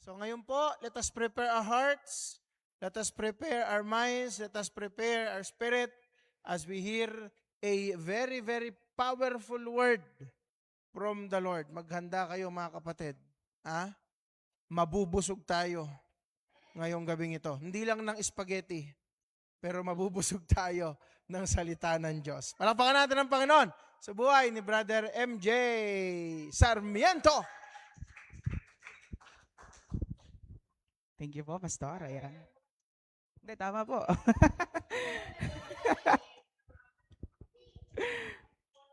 So ngayon po, let us prepare our hearts, let us prepare our minds, let us prepare our spirit as we hear a very, very powerful word from the Lord. Maghanda kayo mga kapatid. Ha? Mabubusog tayo ngayong gabing ito. Hindi lang ng spaghetti, pero mabubusog tayo ng salita ng Diyos. Palakpakan natin ang Panginoon sa buhay ni Brother MJ Sarmiento. Thank you po, Pastor. Ayan. Hindi, tama po.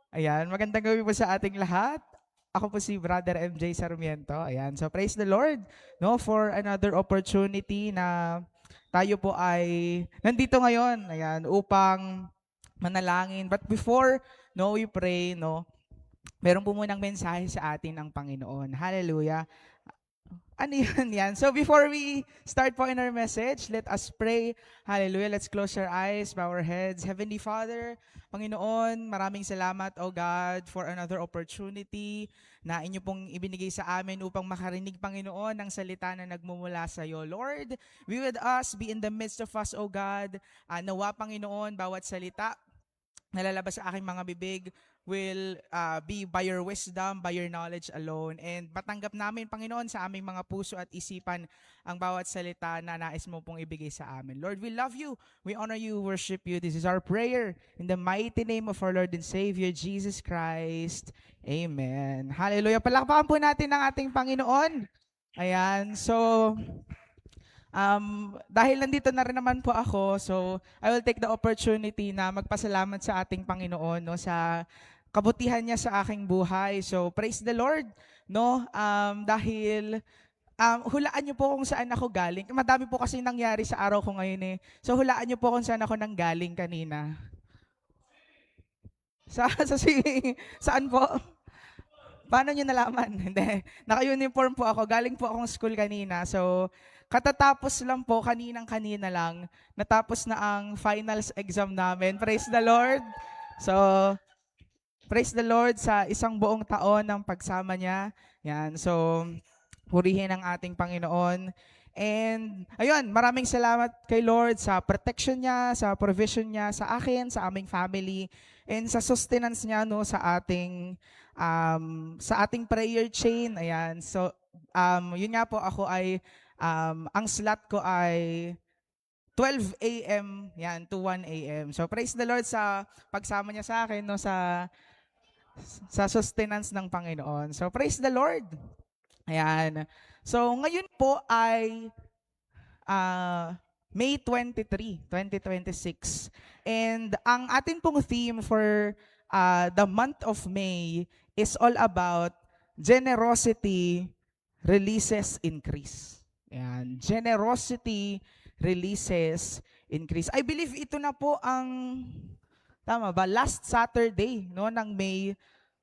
Ayan, magandang gabi po sa ating lahat. Ako po si Brother MJ Sarmiento. Ayan, so praise the Lord, no, for another opportunity na tayo po ay nandito ngayon, ayan, upang manalangin. But before, no, we pray, no, meron po munang mensahe sa atin ng Panginoon. Hallelujah. Ano yan? So before we start po in our message, let us pray. Hallelujah. Let's close our eyes, bow our heads. Heavenly Father, Panginoon, maraming salamat, O God, for another opportunity na inyo pong ibinigay sa amin upang makarinig, Panginoon, ng salita na nagmumula sa iyo. Lord, be with us, be in the midst of us, O God. Nawa, Panginoon, bawat salita nalalabas sa aking mga bibig will be by your wisdom, by your knowledge alone. And matanggap namin, Panginoon, sa aming mga puso at isipan ang bawat salita na nais mo pong ibigay sa amin. Lord, we love you, we honor you, worship you. This is our prayer in the mighty name of our Lord and Savior, Jesus Christ. Amen. Hallelujah. Palakpakan po natin ang ating Panginoon. Ayan, so dahil nandito na rin naman po ako, so I will take the opportunity na magpasalamat sa ating Panginoon, no, sa kabutihan niya sa aking buhay. So praise the Lord, no, dahil hulaan niyo po kung saan ako galing. Madami po kasi nangyari sa araw ko ngayon eh. So hulaan niyo po kung saan ako nanggaling kanina. Saan po? Paano niyo nalaman? Hindi. Naka-uniform po ako. Galing po akong school kanina. So, katatapos lang po, kanina lang, natapos na ang finals exam namin. Praise the Lord. So, praise the Lord sa isang buong taon ng pagsama niya. Yan. So, purihin ang ating Panginoon. And, ayun, maraming salamat kay Lord sa protection niya, sa provision niya sa akin, sa aming family, and sa sustenance niya, no, sa ating prayer chain. Ayan. So, yun nga po, ako ay, ang slot ko ay 12 a.m. yan to 1 a.m. So praise the Lord sa pagsama niya sa akin, no, sa sustenance ng Panginoon. So praise the Lord. Ayan. So ngayon po ay May 23, 2026. And ang atin pong theme for the month of May is all about generosity releases increase. Ayan. Generosity releases increase. I believe ito na po ang, tama ba, last Saturday, no, ng May.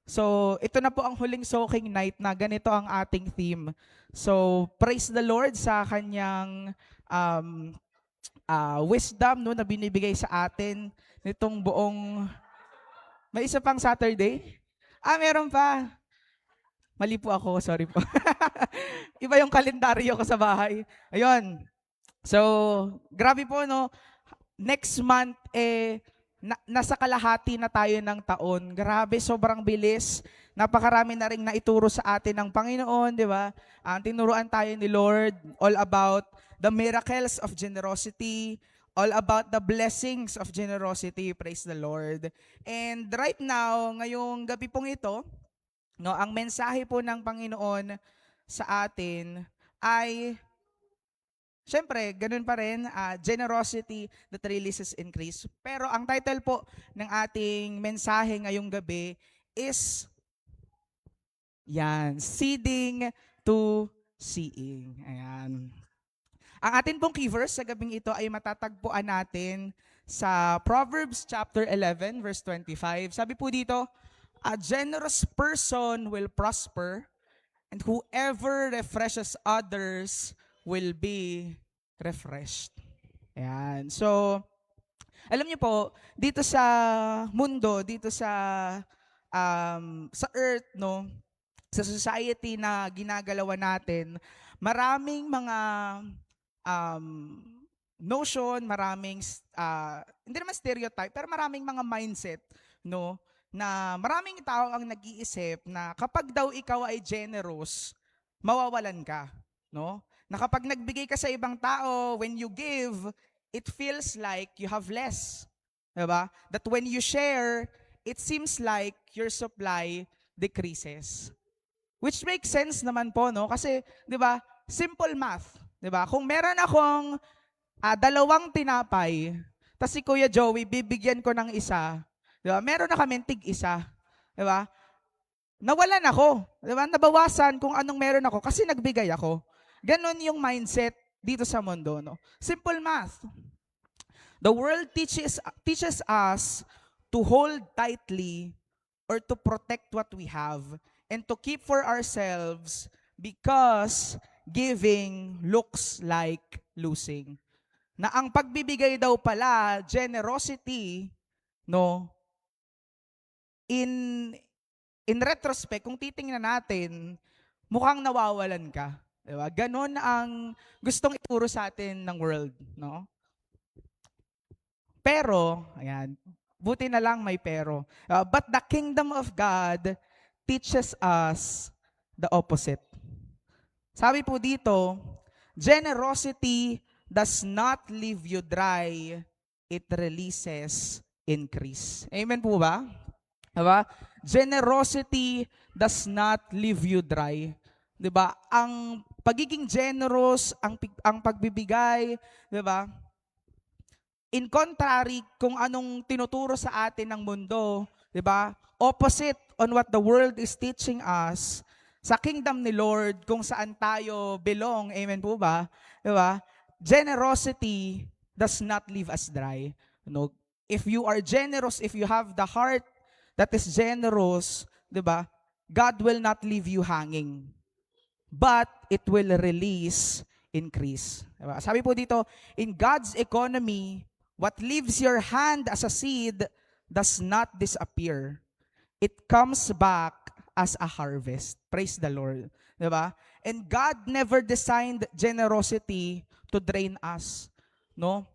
So, ito na po ang huling soaking night na ganito ang ating theme. So, praise the Lord sa kanyang wisdom, no, na binibigay sa atin nitong buong... May isa pang Saturday? Meron pa. Mali po ako, sorry po. Iba yung kalendaryo ko sa bahay. Ayun. So, grabe po, no. Next month, nasa kalahati na tayo ng taon. Grabe, sobrang bilis. Napakarami na rin naituro sa atin ng Panginoon, di ba? Tinuruan tayo ni Lord all about the miracles of generosity, all about the blessings of generosity. Praise the Lord. And right now, ngayong gabi pong ito, no, ang mensahe po ng Panginoon sa atin ay, syempre, ganun pa rin, generosity that releases increase. Pero ang title po ng ating mensahe ngayong gabi is, yan, Seeding to Seeing. Ayan. Ang atin pong key verse sa gabing ito ay matatagpuan natin sa Proverbs chapter 11 verse 25. Sabi po dito, a generous person will prosper, and whoever refreshes others will be refreshed. Ayan. So, alam niyo po, dito sa mundo, dito sa earth, no, sa society na ginagalawan natin, maraming mga um, notion, hindi naman stereotype, pero maraming mga mindset, no, na maraming tao ang nag-iisip na kapag daw ikaw ay generous, mawawalan ka, no? Na kapag nagbigay ka sa ibang tao, when you give, it feels like you have less. Diba? That when you share, it seems like your supply decreases. Which makes sense naman po, no? Kasi, di ba, simple math. Di ba? Kung meron akong 2 tinapay, tapos si Kuya Joey, bibigyan ko ng isa, di ba? Meron na kami tig-isa. Di ba? Nawalan ako. Di ba? Nabawasan kung anong meron ako kasi nagbigay ako. Ganon yung mindset dito sa mundo, no? Simple math. The world teaches us to hold tightly or to protect what we have and to keep for ourselves because giving looks like losing. Na ang pagbibigay daw pala, generosity, no, in retrospect, kung titingnan natin, mukhang nawawalan ka. Diba? Ganon ang gustong ituro sa atin ng world, no? Pero, ayan, buti na lang may pero. But the kingdom of God teaches us the opposite. Sabi po dito, generosity does not leave you dry, it releases increase. Amen po ba? Diba? Generosity does not leave you dry. Diba? Ang pagiging generous, ang pagbibigay, diba? In contrary kung anong tinuturo sa atin ng mundo, 'di ba? Opposite on what the world is teaching us, sa kingdom ni Lord kung saan tayo belong, amen po ba? 'Di ba? Generosity does not leave us dry. No? If you are generous, if you have the heart that is generous, 'di ba? God will not leave you hanging. But it will release increase. 'Di ba? Sabi po dito, in God's economy, what leaves your hand as a seed does not disappear. It comes back as a harvest. Praise the Lord. Diba? And God never designed generosity to drain us. No?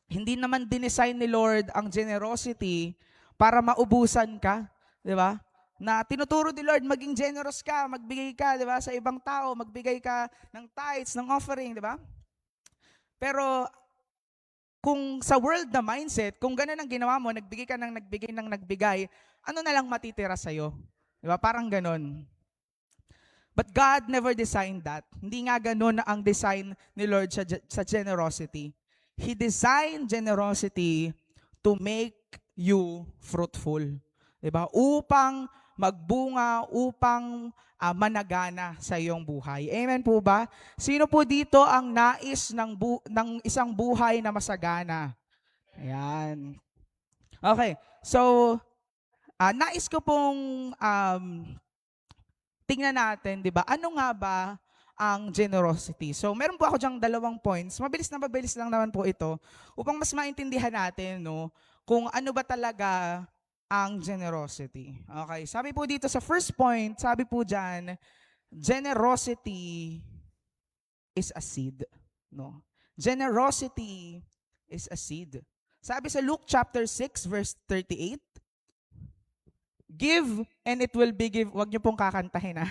Hindi naman dinesign ni Lord ang generosity para maubusan ka. Diba? Na tinuturo ni Lord, maging generous ka, magbigay ka, diba? Sa ibang tao, magbigay ka ng tithes, ng offering, diba? Pero kung sa world na mindset, kung gano'n ang ginawa mo, nagbigay ka ng nagbigay, ano na lang matitira sa'yo? Di ba? Parang gano'n. But God never designed that. Hindi nga gano'n ang design ni Lord sa generosity. He designed generosity to make you fruitful. Di ba? Upang magbunga, upang managana sa iyong buhay. Amen po ba? Sino po dito ang nais ng isang buhay na masagana? Ayan. Okay. So, nais ko pong tingnan natin, di ba? Ano nga ba ang generosity? So, meron po ako diyang 2 points. Mabilis lang naman po ito upang mas maintindihan natin, no, kung ano ba talaga ang generosity. Okay, sabi po dito sa first point, sabi po dyan, generosity is a seed. No? Generosity is a seed. Sabi sa Luke chapter 6 verse 38, give and it will be given. Huwag niyo pong kakantahin ha.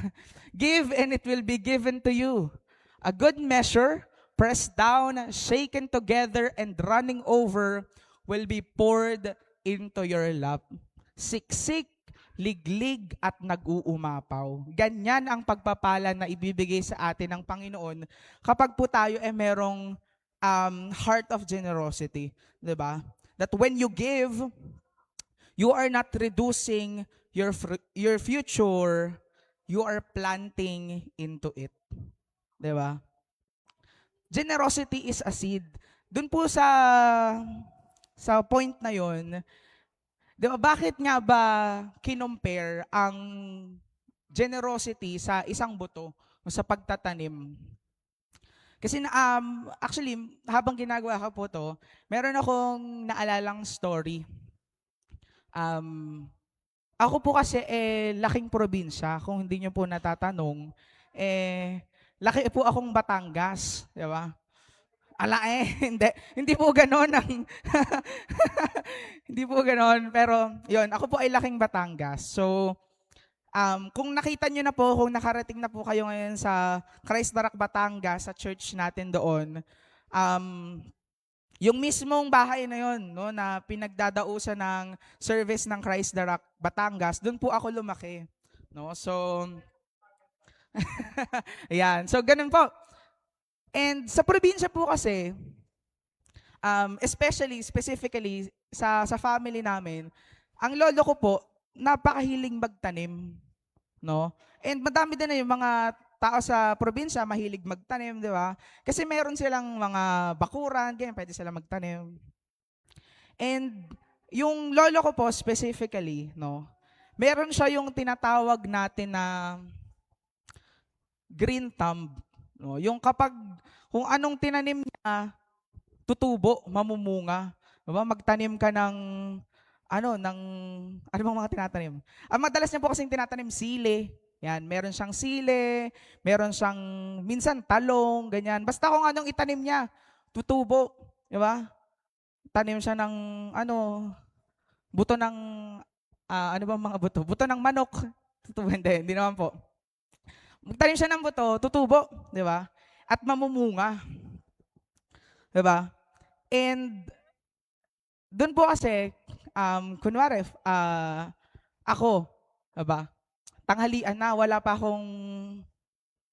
Give and it will be given to you. A good measure, pressed down, shaken together, and running over will be poured into your lap. Siksik, liglig, at nag-uumapaw. Ganyan ang pagpapala na ibibigay sa atin ng Panginoon kapag po tayo merong heart of generosity. Diba? That when you give, you are not reducing your future, you are planting into it. Diba? Generosity is a seed. Doon po sa point na yon, diba, bakit nga ba kinompare ang generosity sa isang buto o sa pagtatanim? Kasi actually, habang ginagawa ko po to, meron akong naalalang story. Ako po kasi laking probinsya, kung hindi nyo po natatanong, laki po akong Batangas, di ba? Ala hindi po gano'n ang hindi po gano'n, pero yon ako po ay laking Batangas. So, kung nakita niyo na po, kung nakarating na po kayo ngayon sa Christ the Rock Batangas, sa church natin doon, um, yung mismong bahay na yon, no, na pinagdadausan ng service ng Christ the Rock Batangas, doon po ako lumaki, no? So, ayan. So, ganun po. And sa probinsya po kasi, specifically sa family namin, ang lolo ko po napakahiling magtanim, no? And madami din na yung mga tao sa probinsya mahilig magtanim, di ba? Kasi meron silang mga bakuran, ganyan, pwede sila magtanim. And yung lolo ko po specifically, no? Meron siya yung tinatawag natin na green thumb, no? Yung kapag kung anong tinanim niya, tutubo, mamumunga. Diba? Magtanim ka ng ano bang mga tinatanim? Ang madalas niya po kasing tinatanim sili. Yan, meron siyang sili, meron siyang minsan talong, ganyan. Basta kung anong itanim niya, tutubo, di ba? Tanim siya ng buto ng ano bang mga buto? Buto ng manok. Tutubo, hindi naman po. Magtanim siya ng buto, tutubo, di ba? At mamumunga. Di ba? And doon po kasi, kunwari, ako, diba? Tanghalian na, wala pa akong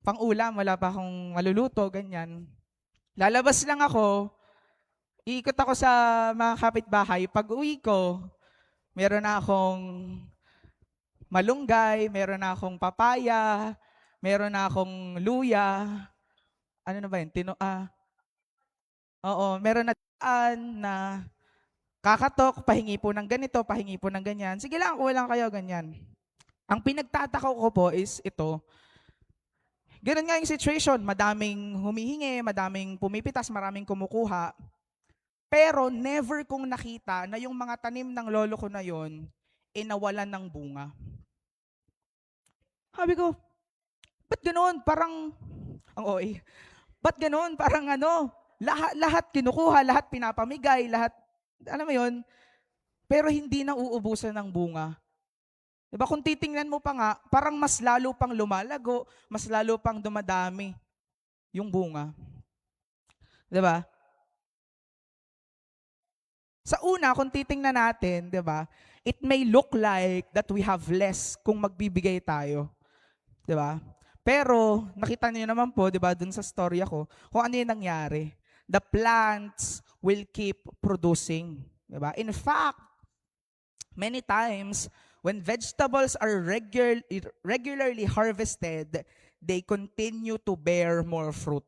pang-ulam, wala pa akong maluluto, ganyan. Lalabas lang ako, iikot ako sa mga kapitbahay. Pag uwi ko, meron na akong malunggay, meron na akong papaya, meron na akong luya. Ano na ba yun? Oo, meron na na kakatok, pahingi po ng ganito, pahingi po ng ganyan. Sige lang, kuha lang kayo, ganyan. Ang pinagtataka ko po is ito. Ganun nga yung situation. Madaming humihingi, madaming pumipitas, maraming kumukuha. Pero never kong nakita na yung mga tanim ng lolo ko na yon nawalan ng bunga. Sabi ko, ba't ganun? Parang, ang OA. Ba't ganun? Parang lahat kinukuha, lahat pinapamigay, lahat, alam mo yon, pero hindi na uubusan ng bunga. Diba? Kung titingnan mo pa nga, parang mas lalo pang lumalago, mas lalo pang dumadami yung bunga. Diba? Sa una, kung titingnan natin, diba, it may look like that we have less kung magbibigay tayo. Diba? Pero, nakita niyo naman po, diba, dun sa story ako, kung ano yung nangyari. The plants will keep producing. Diba? In fact, many times, when vegetables are regularly harvested, they continue to bear more fruit.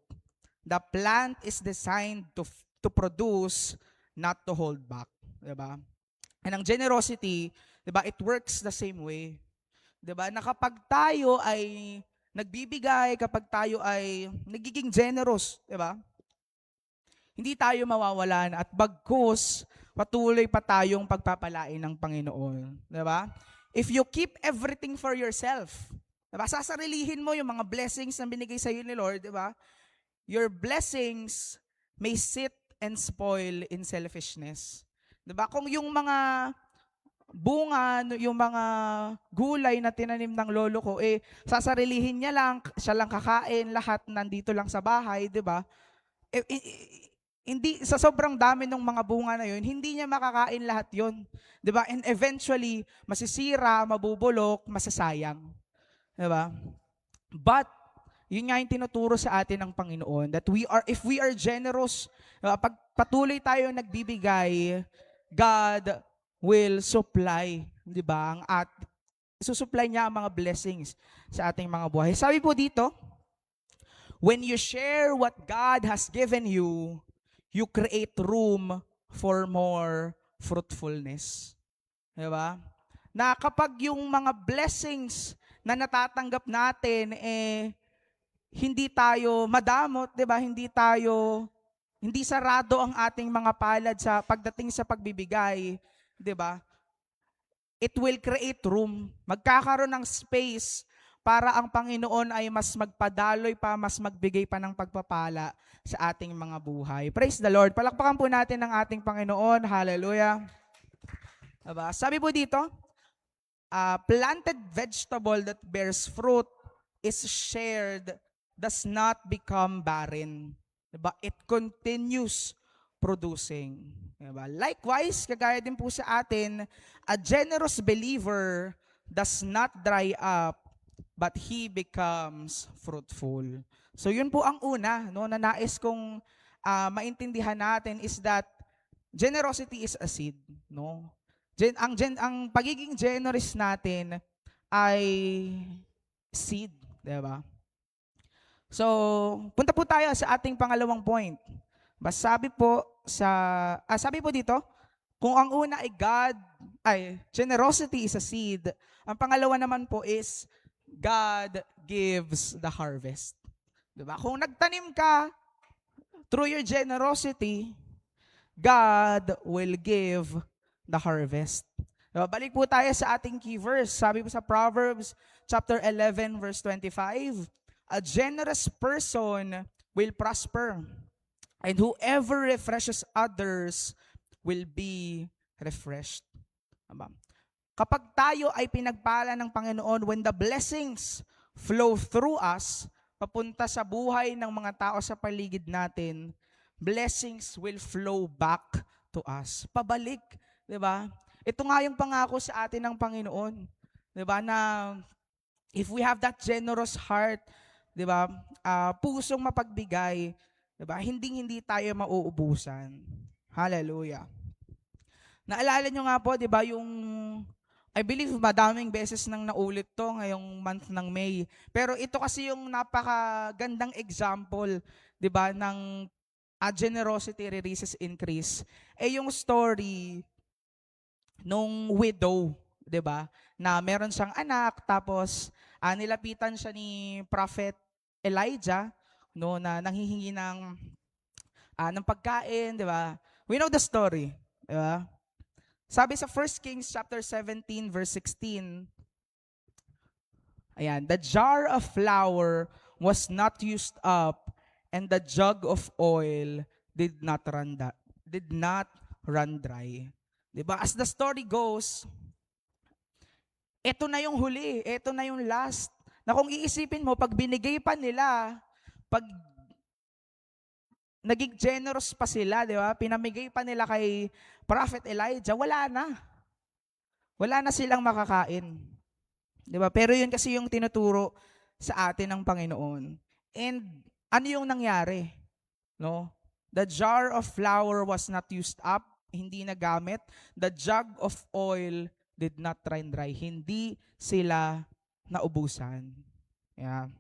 The plant is designed to produce, not to hold back. Diba? And ang generosity, diba, it works the same way. Diba? Na kapag tayo ay nagbibigay, kapag tayo ay nagiging generous, diba? Hindi tayo mawawalan at bagkus patuloy pa tayong pagpapalain ng Panginoon. Diba? If you keep everything for yourself, diba? Sasarilihin mo yung mga blessings na binigay sa iyo ni Lord, diba? Your blessings may sit and spoil in selfishness. Diba? Kung yung mga bunga, yung mga gulay na tinanim ng lolo ko, sasarilihin niya lang, siya lang kakain, lahat nandito lang sa bahay, diba? Hindi sa sobrang dami ng mga bunga na yun, hindi niya makakain lahat yun. 'Di ba? And eventually, masisira, mabubulok, masasayang. 'Di ba? But yun nga yung tinuturo sa atin ng Panginoon, that if we are generous, pag patuloy tayo nagbibigay, God will supply, 'di ba? Isusupply niya ang mga blessings sa ating mga buhay. Sabi po dito, when you share what God has given you, you create room for more fruitfulness. Diba? Na kapag yung mga blessings na natatanggap natin, hindi tayo madamot, diba? Hindi sarado ang ating mga palad sa pagdating sa pagbibigay, diba? It will create room. Magkakaroon ng space para ang Panginoon ay mas magpadaloy pa, mas magbigay pa ng pagpapala sa ating mga buhay. Praise the Lord. Palakpakan po natin ang ating Panginoon. Hallelujah. Diba? Sabi po dito, planted vegetable that bears fruit is shared, does not become barren. Diba? It continues producing. Diba? Likewise, kagaya din po sa atin, a generous believer does not dry up, but he becomes fruitful. So yun po ang una, no, na nais kong maintindihan natin is that generosity is a seed, no? Ang pagiging generous natin ay seed, 'di ba? So, punta po tayo sa ating pangalawang point. Sabi po dito, kung ang una ay generosity is a seed, ang pangalawa naman po is God gives the harvest. 'Di ba? Kung nagtanim ka through your generosity, God will give the harvest. Diba? Balik po tayo sa ating key verse. Sabi po sa Proverbs chapter 11 verse 25, a generous person will prosper, and whoever refreshes others will be refreshed. Diba? Kapag tayo ay pinagpala ng Panginoon, when the blessings flow through us, papunta sa buhay ng mga tao sa paligid natin, blessings will flow back to us. Pabalik. 'Di ba? Ito nga yung pangako sa atin ng Panginoon. 'Di ba? Na if we have that generous heart, 'di ba? Pusong mapagbigay, 'di ba? Hindi tayo mauubusan. Hallelujah. Naalala nyo nga po, 'di ba, yung I believe madaming beses nang naulit to ngayong month ng May. Pero ito kasi yung napakagandang example, 'di ba, ng generosity releases increase. Yung story nung widow, 'di ba? Na meron siyang anak, tapos nilapitan siya ni Prophet Elijah, no, na nanghihingi ng pagkain, 'di ba? We know the story, 'di ba? Sabi sa 1 Kings chapter 17 verse 16, ayan, the jar of flour was not used up, and the jug of oil did not run dry. Diba? As the story goes, ito na yung huli, ito na yung last. Na kung iisipin mo, pag binigay pa nila, pag naging generous pa sila, di ba? Pinamigay pa nila kay Prophet Elijah, wala na. Wala na silang makakain. Di ba? Pero yun kasi yung tinuturo sa atin ng Panginoon. And ano yung nangyari? No? The jar of flour was not used up, hindi nagamit. The jug of oil did not run dry. Hindi sila naubusan. Yeah.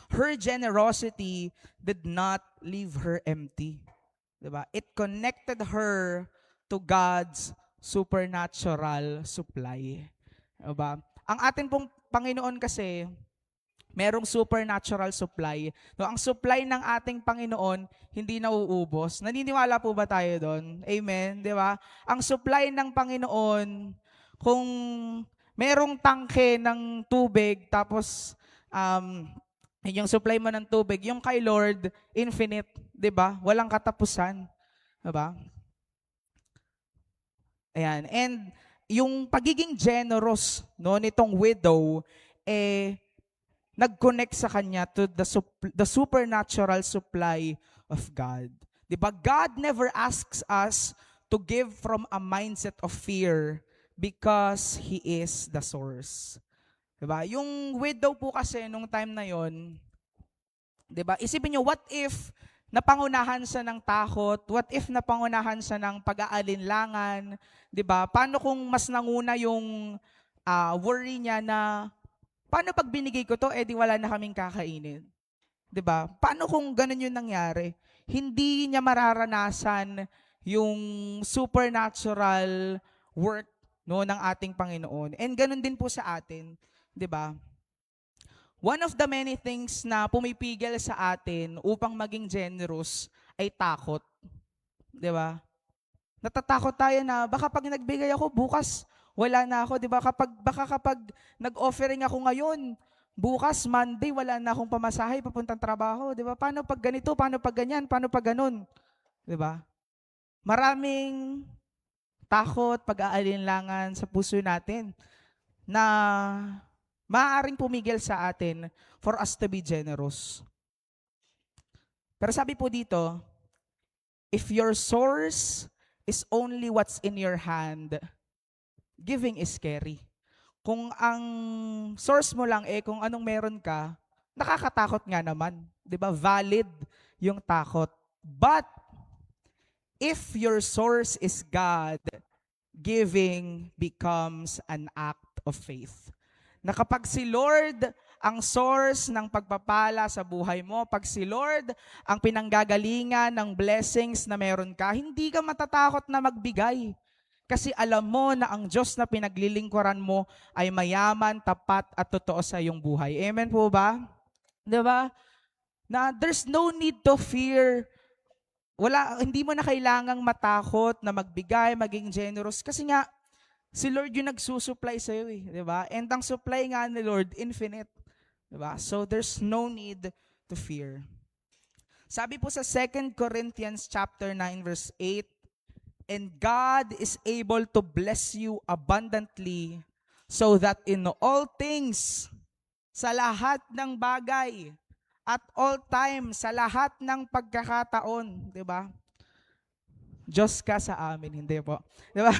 Her generosity did not leave her empty. Diba? It connected her to God's supernatural supply. Diba? Ang atin pong Panginoon kasi, merong supernatural supply. No, ang supply ng ating Panginoon, hindi nauubos. Naniniwala po ba tayo doon? Amen? Di ba? Ang supply ng Panginoon, kung merong tangke ng tubig, tapos yung supply mo ng tubig, yung kay Lord, infinite. Di ba? Walang katapusan. Di ba? Ayan. And yung pagiging generous, no, nitong widow, nag-connect sa kanya to the supernatural supply of God. Diba? God never asks us to give from a mindset of fear because He is the source. Diba? Yung widow po kasi nung time na yon, diba? Isipin nyo, what if napangunahan siya ng takot? What if napangunahan siya ng pag-aalinlangan? Diba? Paano kung mas nanguna yung worry niya na paano pag binigay ko to, di wala na kaming kakainin? 'Di ba? Paano kung ganun yung nangyari? Hindi niya mararanasan yung supernatural work, no, ng ating Panginoon. And ganun din po sa atin, 'di ba? One of the many things na pumipigil sa atin upang maging generous ay takot. 'Di ba? Natatakot tayo na baka pag nagbigay ako bukas, wala na ako, 'di ba? Kapag nag-offering ako ngayon, Bukas, Monday, wala na akong pamasahe papuntang trabaho, di ba? Paano pag ganito? Paano pag ganyan? Paano pag ganun? Di ba? Maraming takot, pag-aalinlangan sa puso natin na maaaring pumigil sa atin for us to be generous. Pero sabi po dito, if your source is only what's in your hand, giving is scary. Kung ang source mo lang kung anong meron ka, nakakatakot nga naman. 'Di ba? Valid yung takot. But if your source is God, giving becomes an act of faith. Na kapag si Lord ang source ng pagpapala sa buhay mo, pag si Lord ang pinanggagalingan ng blessings na meron ka, hindi ka matatakot na magbigay. Kasi alam mo na ang Diyos na pinaglilingkuran mo ay mayaman, tapat at totoo sa iyong buhay. Amen po ba? 'Di ba? Na there's no need to fear. Hindi mo na kailangang matakot na magbigay, maging generous kasi nga si Lord yung nagsusupply sa iyo, 'di ba? And ang supply nga ni Lord infinite, 'di ba? So there's no need to fear. Sabi po sa 2 Corinthians chapter 9 verse 8, and God is able to bless you abundantly so that in all things, sa lahat ng bagay, at all time, sa lahat ng pagkakataon, di ba? Diyos ka sa amin, hindi po. Di ba?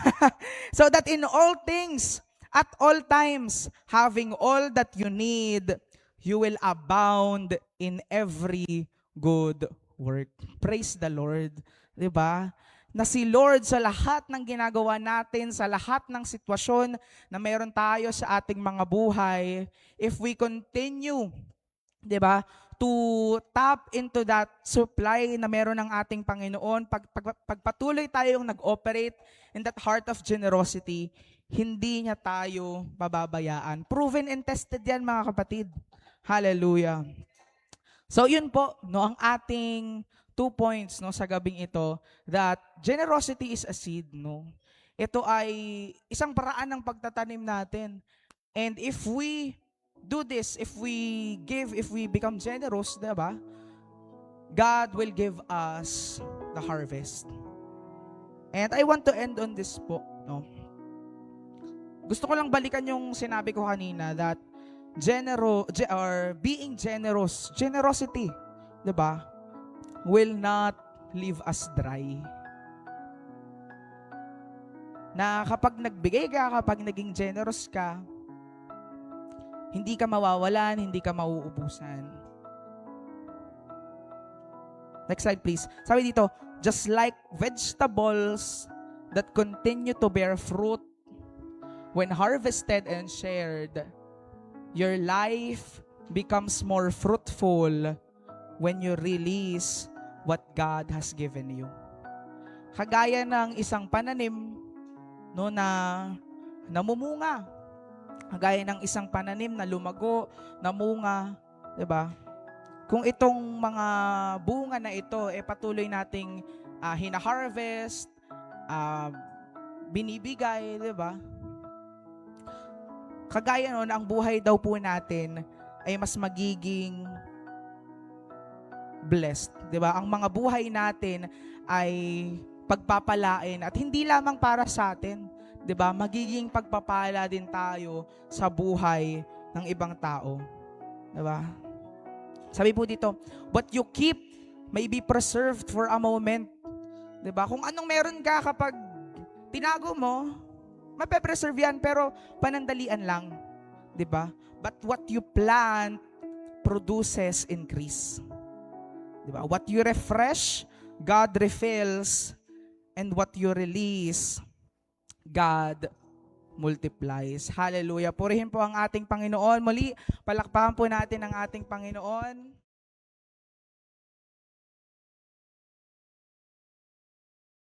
So that in all things, at all times, having all that you need, you will abound in every good work. Praise the Lord. Di ba? Na si Lord sa lahat ng ginagawa natin, sa lahat ng sitwasyon na meron tayo sa ating mga buhay, if we continue, 'di ba, to tap into that supply na meron ng ating Panginoon, pagpatuloy tayong nag-operate in that heart of generosity, hindi niya tayo pababayaan. Proven and tested yan, mga kapatid. Hallelujah. So yun po, no, ang ating 2 points, no, sa gabing ito, that generosity is a seed, no. Ito ay isang paraan ng pagtatanim natin. And if we do this, if we give, if we become generous, diba? God will give us the harvest. And I want to end on this po, no. Gusto ko lang balikan yung sinabi ko kanina that being generous, generosity, diba? Will not leave us dry. Na kapag nagbigay ka, kapag naging generous ka, hindi ka mawawalan, hindi ka mauubusan. Next slide please. Sabi dito, just like vegetables that continue to bear fruit when harvested and shared, your life becomes more fruitful when you release what God has given you. Kagaya ng isang pananim, no, na namumunga. Kagaya ng isang pananim na lumago, namunga, 'di ba? Kung itong mga bunga na ito patuloy nating hina-harvest, binibigay, 'di ba? Kagaya noon, ang buhay daw po natin ay mas magiging blessed, 'di ba? Ang mga buhay natin ay pagpapalain at hindi lamang para sa atin, 'di ba? Magiging pagpapala din tayo sa buhay ng ibang tao, 'di ba? Sabi po dito, what you keep may be preserved for a moment, 'di ba? Kung anong meron ka kapag tinago mo, mape-preserve yan pero panandalian lang, 'di ba? But what you plant produces increase. Diba? What you refresh, God refills, and what you release, God multiplies. Hallelujah. Purihin po ang ating Panginoon. Muli, palakpakan po natin ang ating Panginoon.